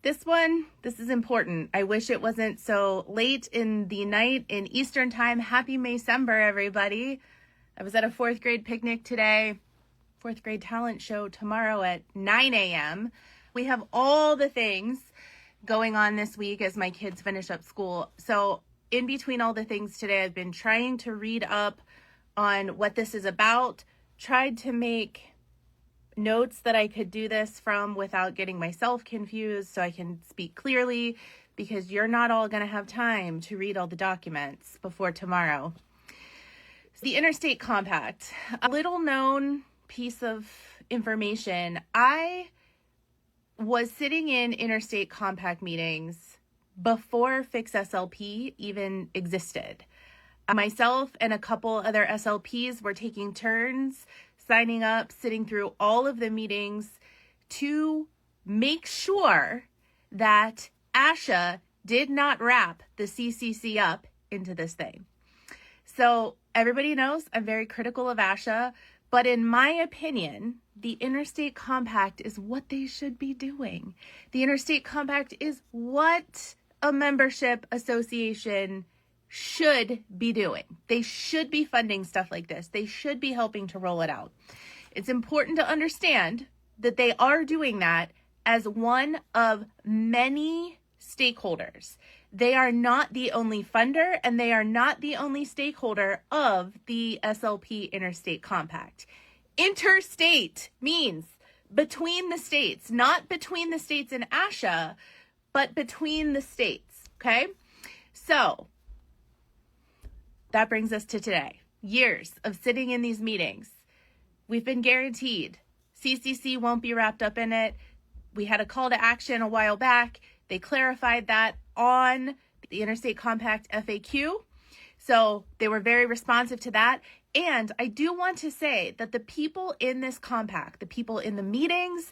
This is important. I wish it wasn't so late in the night in Eastern time. Happy Maysember, everybody. I was at a fourth grade picnic today, fourth grade talent show tomorrow at 9 a.m. We have all the things going on this week as my kids finish up school. So in between all the things today, I've been trying to read up on what this is about, tried to make notes that I could do this from without getting myself confused so I can speak clearly, because you're not all going to have time to read all the documents before tomorrow. The Interstate Compact, a little known piece of information. I was sitting in Interstate Compact meetings before Fix SLP even existed. Myself and a couple other SLPs were taking turns signing up, sitting through all of the meetings to make sure that ASHA did not wrap the CCC up into this thing. So everybody knows I'm very critical of ASHA, but in my opinion, the Interstate Compact is what they should be doing. The Interstate Compact is what a membership association should be doing. They should be funding stuff like this. They should be helping to roll it out. It's important to understand that they are doing that as one of many stakeholders. They are not the only funder, and they are not the only stakeholder of the SLP Interstate Compact. Interstate means between the states, not between the states and ASHA, but between the states, okay? So that brings us to today. Years of sitting in these meetings. We've been guaranteed CCC won't be wrapped up in it. We had a call to action a while back. They clarified that on the Interstate Compact FAQ. So they were very responsive to that. And I do want to say that the people in this compact, the people in the meetings,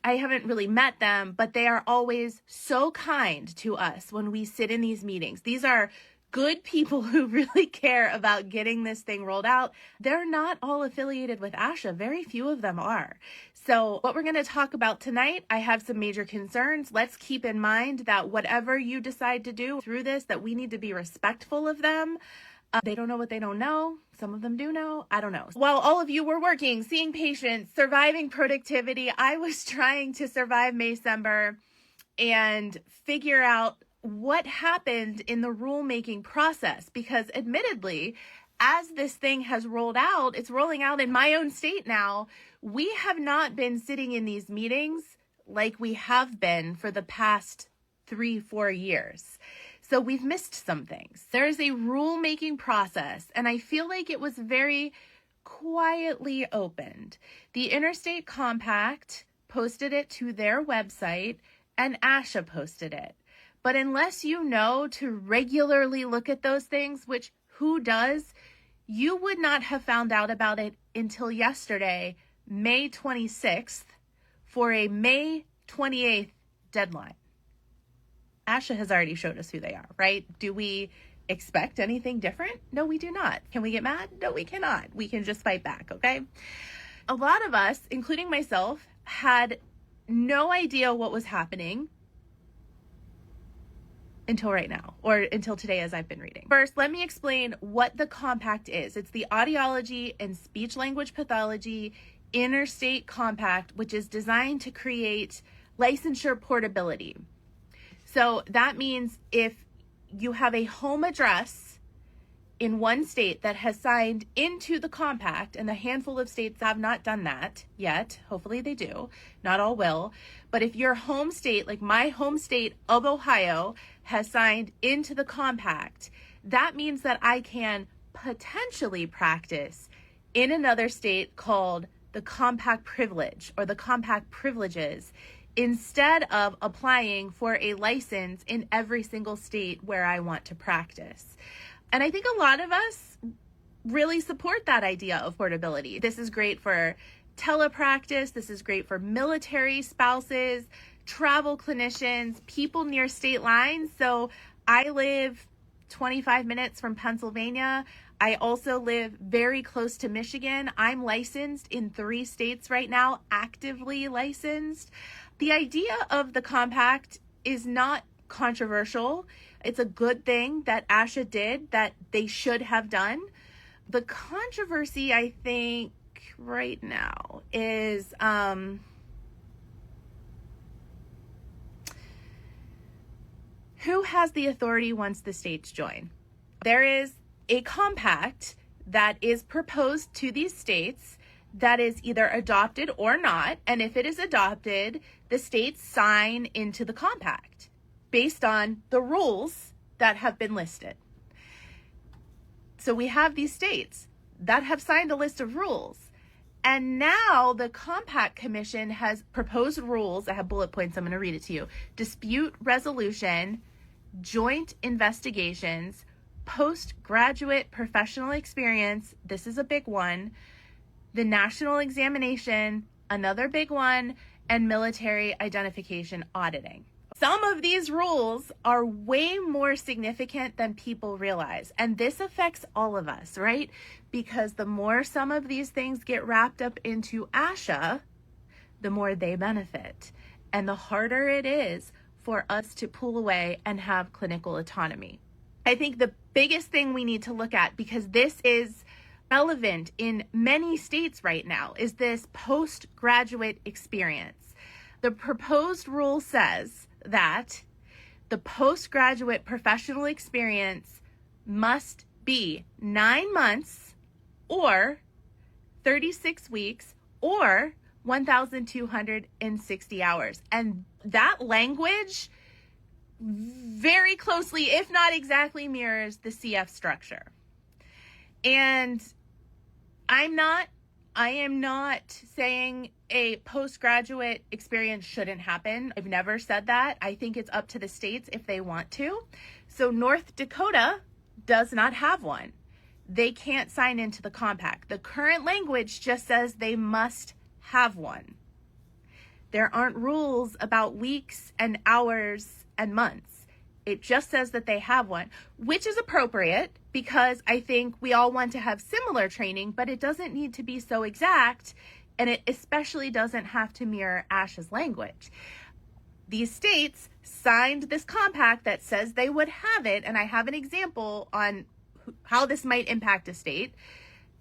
I haven't really met them, but they are always so kind to us when we sit in these meetings. These are good people who really care about getting this thing rolled out. They're not all affiliated with ASHA. Very few of them are. So what we're going to talk about tonight, I have some major concerns. Let's keep in mind that whatever you decide to do through this, that we need to be respectful of them. They don't know what they don't know. Some of them do know. I don't know. While all of you were working, seeing patients, surviving productivity, I was trying to survive Maysember and figure out what happened in the rulemaking process, because admittedly, as this thing has rolled out, it's rolling out in my own state now. We have not been sitting in these meetings like we have been for the past 3-4 years. So we've missed some things. There is a rulemaking process, and I feel like it was very quietly opened. The Interstate Compact posted it to their website, and ASHA posted it. But unless you know to regularly look at those things, which who does, you would not have found out about it until yesterday, May 26th, for a May 28th deadline. ASHA has already showed us who they are, right? Do we expect anything different? No, we do not. Can we get mad? No, we cannot. We can just fight back, okay? A lot of us, including myself, had no idea what was happening until right now, or until today as I've been reading. First, let me explain what the compact is. It's the Audiology and Speech Language Pathology Interstate Compact, which is designed to create licensure portability. So that means if you have a home address in one state that has signed into the compact, and a handful of states have not done that yet, hopefully they do, not all will, but if your home state, like my home state of Ohio, has signed into the compact, that means that I can potentially practice in another state called the compact privilege or the compact privileges, instead of applying for a license in every single state where I want to practice. And I think a lot of us really support that idea of portability. This is great for telepractice. This is great for military spouses, travel clinicians, people near state lines. So I live 25 minutes from Pennsylvania. I also live very close to Michigan. I'm licensed in 3 states right now, actively licensed. The idea of the compact is not controversial. It's a good thing that ASHA did, that they should have done. The controversy, I think, right now is who has the authority once the states join? There is a compact that is proposed to these states that is either adopted or not. And if it is adopted, the states sign into the compact based on the rules that have been listed. So we have these states that have signed a list of rules. And now the Compact Commission has proposed rules. I have bullet points. I'm going to read it to you. Dispute resolution, joint investigations, postgraduate professional experience. This is a big one. The national examination, another big one, and military identification auditing. Some of these rules are way more significant than people realize. And this affects all of us, right? Because the more some of these things get wrapped up into ASHA, the more they benefit. And the harder it is for us to pull away and have clinical autonomy. I think the biggest thing we need to look at, because this is relevant in many states right now, is this postgraduate experience. The proposed rule says that the postgraduate professional experience must be 9 months or 36 weeks or 1,260 hours. And that language very closely, if not exactly, mirrors the CF structure. And I am not saying a postgraduate experience shouldn't happen. I've never said that. I think it's up to the states if they want to. So North Dakota does not have one. They can't sign into the compact. The current language just says they must have one. There aren't rules about weeks and hours and months. It just says that they have one, which is appropriate because I think we all want to have similar training, but it doesn't need to be so exact, and it especially doesn't have to mirror ASHA's language. These states signed this compact that says they would have it, and I have an example on how this might impact a state.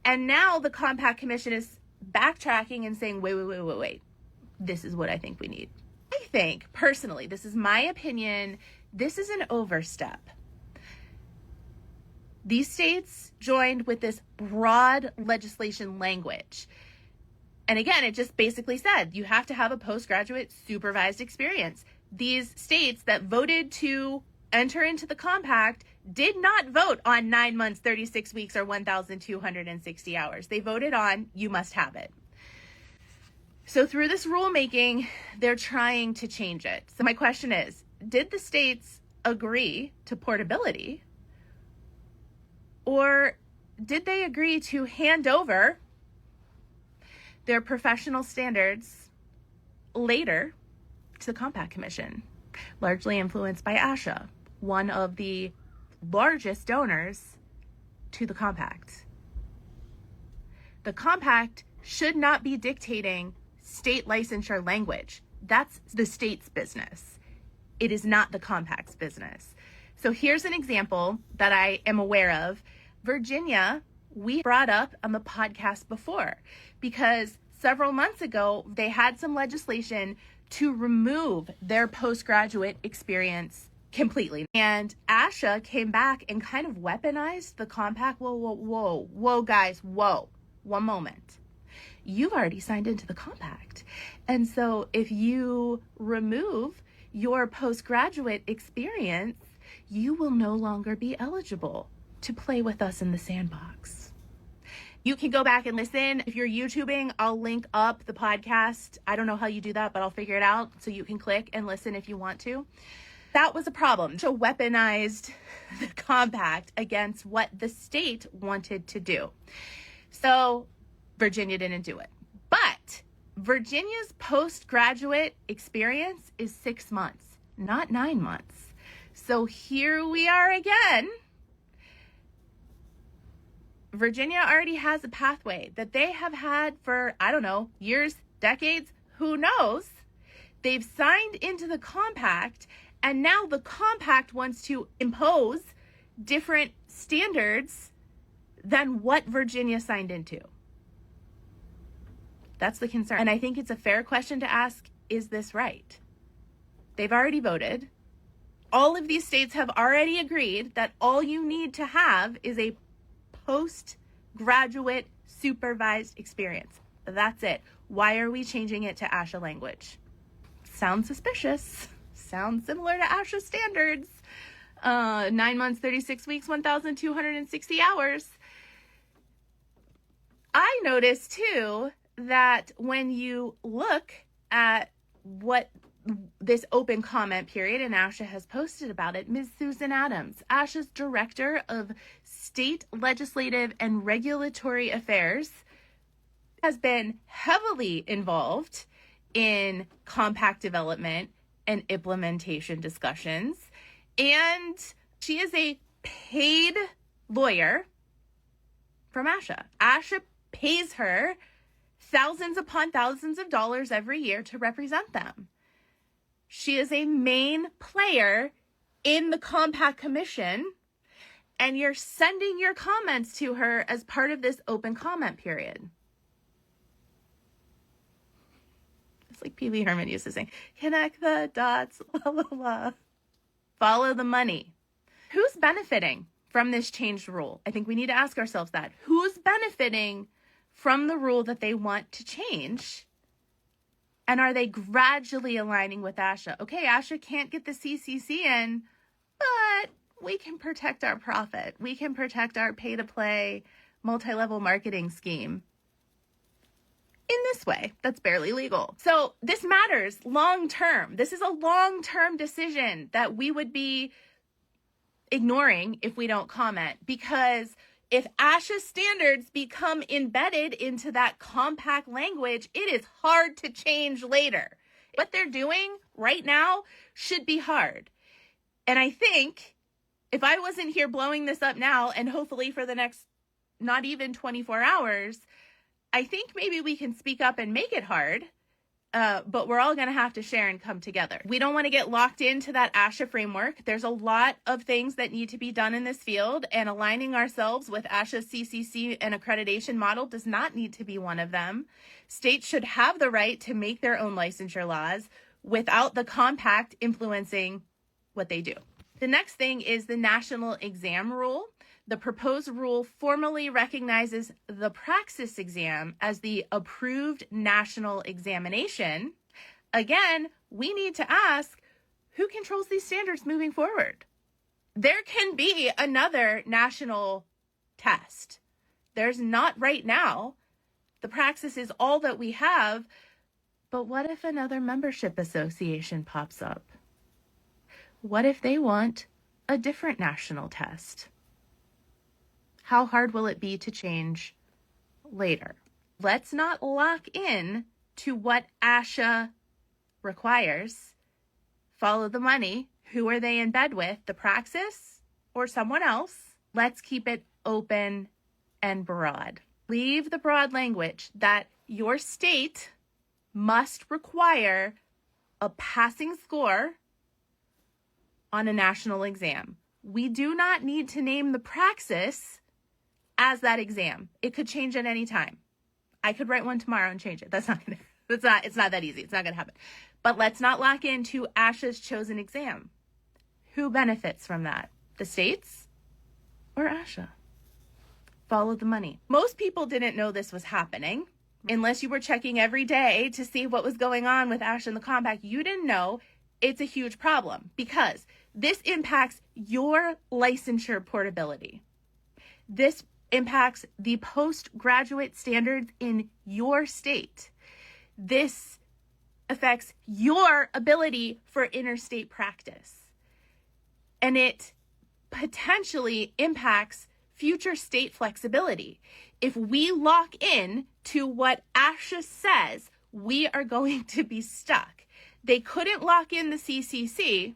And now the Compact Commission is backtracking and saying, wait. This is what I think we need. I think, personally, this is my opinion, this is an overstep. These states joined with this broad legislation language. And again, it just basically said you have to have a postgraduate supervised experience. These states that voted to enter into the compact did not vote on 9 months, 36 weeks, or 1,260 hours. They voted on you must have it. So through this rulemaking, they're trying to change it. So my question is, did the states agree to portability? Or did they agree to hand over their professional standards later to the Compact Commission, largely influenced by ASHA, one of the largest donors to the compact? The compact should not be dictating state licensure language. That's the state's business. It is not the compact's business. So here's an example that I am aware of. Virginia, we brought up on the podcast before because several months ago, they had some legislation to remove their postgraduate experience completely. And ASHA came back and kind of weaponized the compact. Whoa, guys, whoa. One moment. You've already signed into the compact. And so if you remove your postgraduate experience, you will no longer be eligible to play with us in the sandbox. You can go back and listen. If you're YouTubing, I'll link up the podcast. I don't know how you do that, but I'll figure it out so you can click and listen if you want to. That was a problem. So weaponized the compact against what the state wanted to do. So Virginia didn't do it. But Virginia's postgraduate experience is 6 months, not 9 months. So here we are again. Virginia already has a pathway that they have had for, I don't know, years, decades, who knows? They've signed into the compact, and now the compact wants to impose different standards than what Virginia signed into. That's the concern. And I think it's a fair question to ask, is this right? They've already voted. All of these states have already agreed that all you need to have is a postgraduate supervised experience. That's it. Why are we changing it to ASHA language? Sounds suspicious. Sounds similar to ASHA standards. 9 months, 36 weeks, 1,260 hours. I noticed too that when you look at what this open comment period, and ASHA has posted about it, Ms. Susan Adams, ASHA's Director of State Legislative and Regulatory Affairs, has been heavily involved in compact development and implementation discussions. And she is a paid lawyer from ASHA. ASHA pays her thousands upon thousands of dollars every year to represent them. She is a main player in the Compact Commission, and you're sending your comments to her as part of this open comment period. It's like Pee Wee Herman used to sing, connect the dots, la la la. Follow the money. Who's benefiting from this changed rule? I think we need to ask ourselves that. Who's benefiting from the rule that they want to change? And are they gradually aligning with ASHA? Okay, ASHA can't get the CCC in, but we can protect our profit. We can protect our pay-to-play multi-level marketing scheme in this way that's barely legal. So this matters long-term. This is a long-term decision that we would be ignoring if we don't comment, because if ASHA standards become embedded into that compact language, it is hard to change later. What they're doing right now should be hard. And I think if I wasn't here blowing this up now, and hopefully for the next not even 24 hours, I think maybe we can speak up and make it hard. But we're all going to have to share and come together. We don't want to get locked into that ASHA framework. There's a lot of things that need to be done in this field, and aligning ourselves with ASHA CCC and accreditation model does not need to be one of them. States should have the right to make their own licensure laws without the compact influencing what they do. The next thing is the national exam rule. The proposed rule formally recognizes the praxis exam as the approved national examination. Again, we need to ask, who controls these standards moving forward? There can be another national test. There's not right now. The praxis is all that we have. But what if another membership association pops up? What if they want a different national test? How hard will it be to change later? Let's not lock in to what ASHA requires. Follow the money. Who are they in bed with? The praxis or someone else? Let's keep it open and broad. Leave the broad language that your state must require a passing score on a national exam. We do not need to name the praxis as that exam. It could change at any time. I could write one tomorrow and change it. It's not that easy. It's not going to happen. But let's not lock into ASHA's chosen exam. Who benefits from that? The states or ASHA? Follow the money. Most people didn't know this was happening. Unless you were checking every day to see what was going on with ASHA and the compact, you didn't know. It's a huge problem because this impacts your licensure portability. This impacts the postgraduate standards in your state. This affects your ability for interstate practice. And it potentially impacts future state flexibility. If we lock in to what ASHA says, we are going to be stuck. They couldn't lock in the CCC.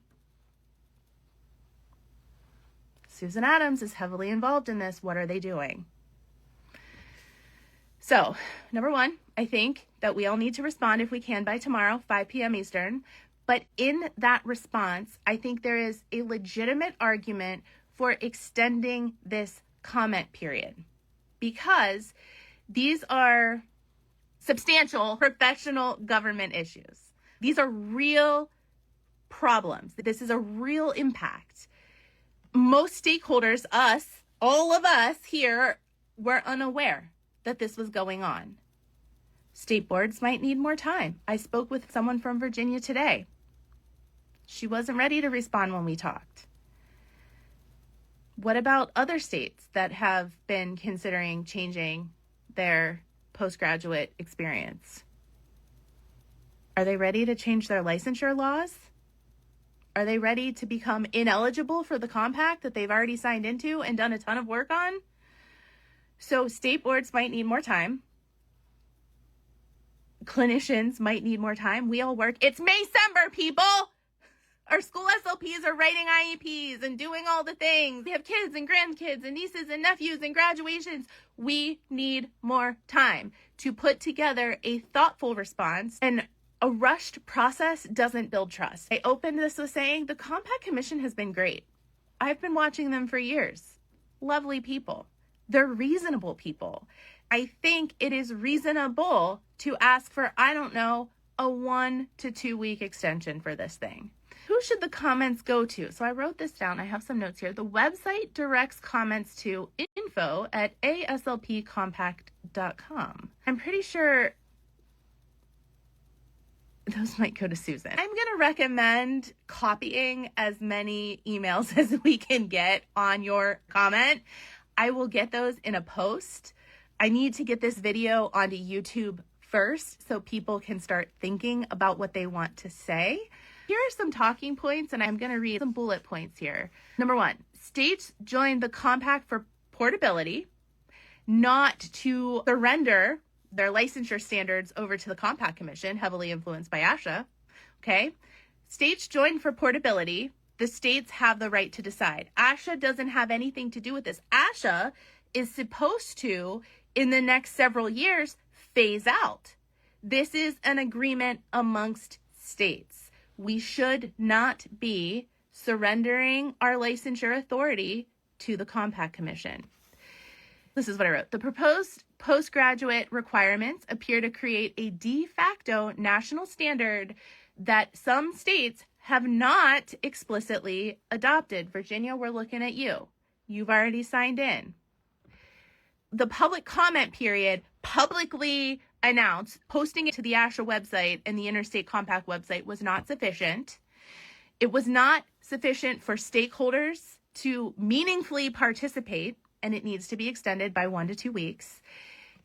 Susan Adams is heavily involved in this. What are they doing? So, number one, I think that we all need to respond if we can by tomorrow, 5 p.m. Eastern. But in that response, I think there is a legitimate argument for extending this comment period because these are substantial professional government issues. These are real problems. This is a real impact. Most stakeholders, all of us here, were unaware that this was going on. State boards might need more time. I spoke with someone from Virginia today. She wasn't ready to respond when we talked. What about other states that have been considering changing their postgraduate experience? Are they ready to change their licensure laws? Are they ready to become ineligible for the compact that they've already signed into and done a ton of work on? So state boards might need more time. Clinicians might need more time. We all work. It's Maycember, people. Our school SLPs are writing IEPs and doing all the things. We have kids and grandkids and nieces and nephews and graduations. We need more time to put together a thoughtful response, and a rushed process doesn't build trust. I opened this with saying the Compact Commission has been great. I've been watching them for years. Lovely people. They're reasonable people. I think it is reasonable to ask for, a 1 to 2 week extension for this thing. Who should the comments go to? So I wrote this down. I have some notes here. The website directs comments to info@aslpcompact.com. I'm pretty sure those might go to Susan. I'm going to recommend copying as many emails as we can get on your comment. I will get those in a post. I need to get this video onto YouTube first so people can start thinking about what they want to say. Here are some talking points, and I'm going to read some bullet points here. Number one, states joined the compact for portability, not to surrender their licensure standards over to the Compact Commission, heavily influenced by ASHA. Okay. States joined for portability. The states have the right to decide. ASHA doesn't have anything to do with this. ASHA is supposed to, in the next several years, phase out. This is an agreement amongst states. We should not be surrendering our licensure authority to the Compact Commission. This is what I wrote. The proposed postgraduate requirements appear to create a de facto national standard that some states have not explicitly adopted. Virginia, we're looking at you. You've already signed in. The public comment period, publicly announced, posting it to the ASHA website and the Interstate Compact website, was not sufficient. It was not sufficient for stakeholders to meaningfully participate, and it needs to be extended by 1 to 2 weeks.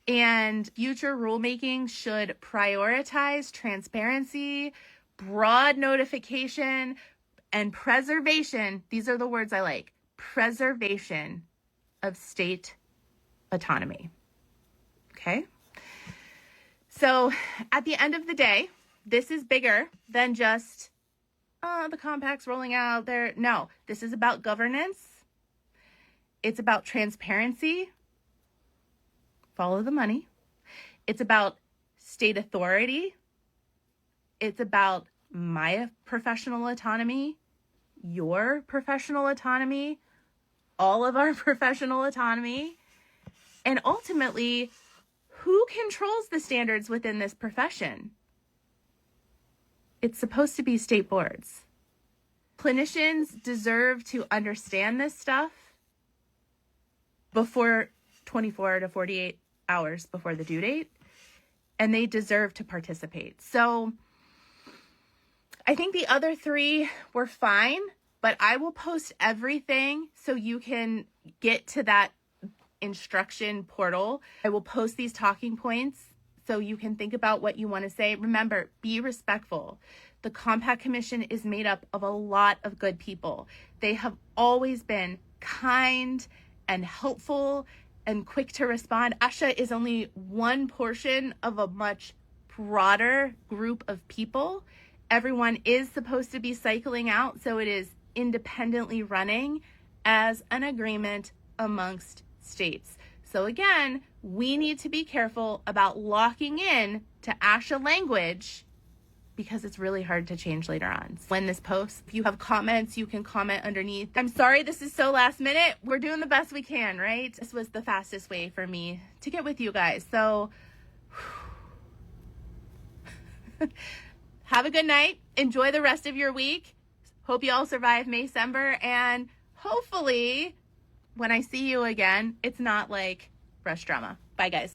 And future rulemaking should prioritize transparency, broad notification, and preservation. These are the words I like. Preservation of state autonomy. Okay? So at the end of the day, this is bigger than just, the compact's rolling out there. No, this is about governance. It's about transparency. Follow the money. It's about state authority. It's about my professional autonomy, your professional autonomy, all of our professional autonomy, and ultimately, who controls the standards within this profession? It's supposed to be state boards. Clinicians deserve to understand this stuff before 24 to 48 hours before the due date, and they deserve to participate. So I think the other three were fine, but I will post everything so you can get to that instruction portal. I will post these talking points so you can think about what you want to say. Remember, be respectful. The Compact Commission is made up of a lot of good people. They have always been kind and helpful and quick to respond. ASHA is only one portion of a much broader group of people. Everyone is supposed to be cycling out, so it is independently running as an agreement amongst states. So again, we need to be careful about locking in to ASHA language because it's really hard to change later on. When this post, if you have comments, you can comment underneath. I'm sorry this is so last minute. We're doing the best we can, right? This was the fastest way for me to get with you guys. So have a good night. Enjoy the rest of your week. Hope you all survive Maysember, and hopefully when I see you again, it's not like rush drama. Bye, guys.